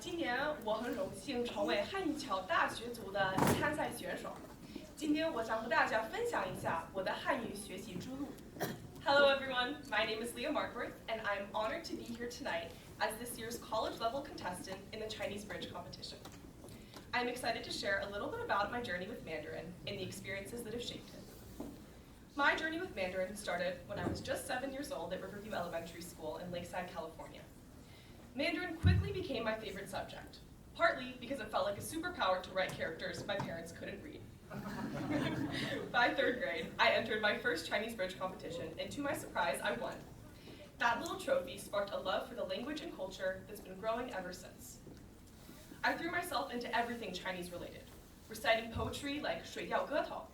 今年我很荣幸成为汉语桥大学组的参赛选手。今天我想和大家分享一下我的汉语学习之路。Hello everyone, my name is Leah Markworth, and I'm honored to be here tonight as this year's college-level contestant in the Chinese Bridge competition. I'm excited to share a little bit about my journey with Mandarin and the experiences that have shaped it. My journey with Mandarin started when I was just 7 years old at Riverview Elementary School in Lakeside, California. Mandarin quickly became my favorite subject, partly because it felt like a superpower to write characters my parents couldn't read. By 3rd grade, I entered my first Chinese Bridge competition, and to my surprise, I won. That little trophy sparked a love for the language and culture that's been growing ever since. I threw myself into everything Chinese related, reciting poetry like 水调歌头,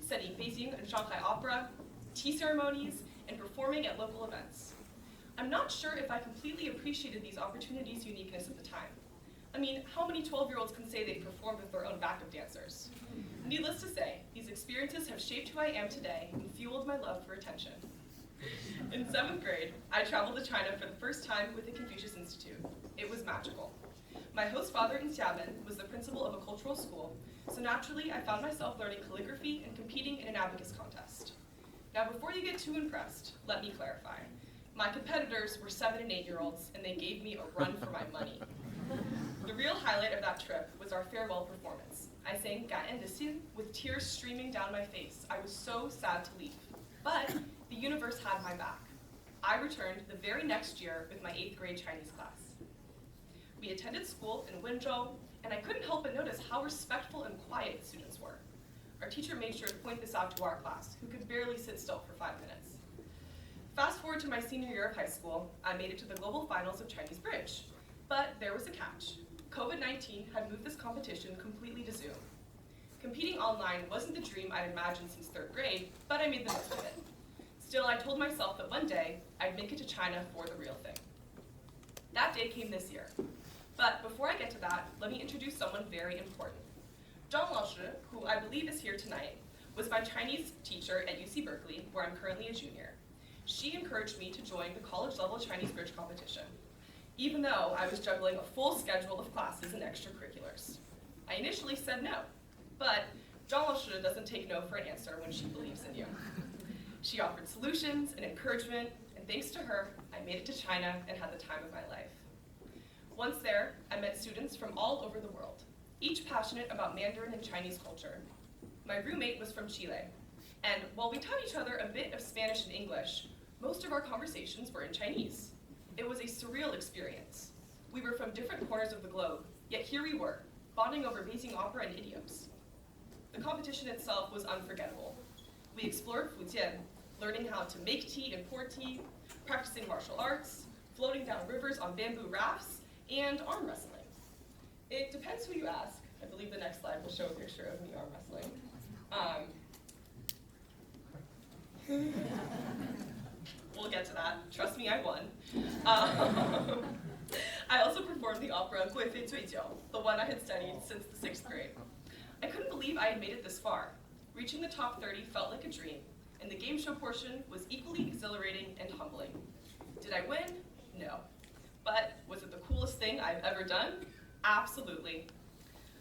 studying Beijing and Shanghai opera, tea ceremonies, and performing at local events. I'm not sure if I completely appreciated these opportunities' uniqueness at the time. I mean, how many 12-year-olds can say they performed with their own backup dancers? Needless to say, these experiences have shaped who I am today and fueled my love for attention. In 7th grade, I traveled to China for the first time with the Confucius Institute. It was magical. My host father in Xiamen was the principal of a cultural school, so naturally I found myself learning calligraphy and competing in an abacus contest. Now before you get too impressed, let me clarify. My competitors were 7 and 8-year-olds, and they gave me a run for my money. The real highlight of that trip was our farewell performance. I sang 感恩的心 with tears streaming down my face. I was so sad to leave, but the universe had my back. I returned the very next year with my 8th grade Chinese class. We attended school in Wenzhou, and I couldn't help but notice how respectful and quiet the students were. Our teacher made sure to point this out to our class, who could barely sit still for 5 minutes. Fast forward to my senior year of high school, I made it to the global finals of Chinese Bridge. But there was a catch. COVID-19 had moved this competition completely to Zoom. Competing online wasn't the dream I'd imagined since 3rd grade, but I made the most of it. Still, I told myself that one day, I'd make it to China for the real thing. That day came this year. But before I get to that, let me introduce someone very important. Zhang Laoshi, who I believe is here tonight, was my Chinese teacher at UC Berkeley, where I'm currently a junior. She encouraged me to join the college-level Chinese Bridge competition, even though I was juggling a full schedule of classes and extracurriculars. I initially said no, but Zhang Laoshi doesn't take no for an answer when she believes in you. She offered solutions and encouragement, and thanks to her, I made it to China and had the time of my life. Once there, I met students from all over the world, each passionate about Mandarin and Chinese culture. My roommate was from Chile, and while we taught each other a bit of Spanish and English, most of our conversations were in Chinese. It was a surreal experience. We were from different corners of the globe, yet here we were, bonding over Beijing opera and idioms. The competition itself was unforgettable. We explored Fujian, learning how to make tea and pour tea, practicing martial arts, floating down rivers on bamboo rafts, and arm wrestling. It depends who you ask. I believe the next slide will show a picture of me arm wrestling. We'll get to that. Trust me, I won. I also performed the opera 贵妃醉酒, the one I had studied since the 6th grade. I couldn't believe I had made it this far. Reaching the top 30 felt like a dream, and the game show portion was equally exhilarating and humbling. Did I win? No. But was it the coolest thing I've ever done? Absolutely.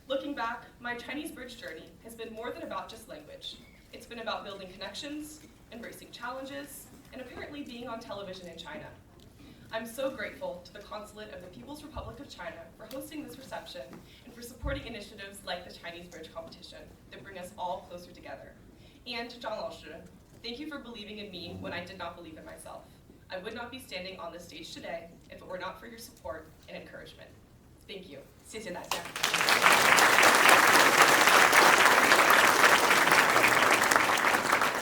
Looking back, my Chinese Bridge journey has been more than about just language. It's been about building connections, embracing challenges, and apparently being on television in China. I'm so grateful to the Consulate of the People's Republic of China for hosting this reception and for supporting initiatives like the Chinese Bridge competition that bring us all closer together. And to Zhang Laoshi, thank you for believing in me when I did not believe in myself. I would not be standing on this stage today if it were not for your support and encouragement. Thank you. 谢谢大家.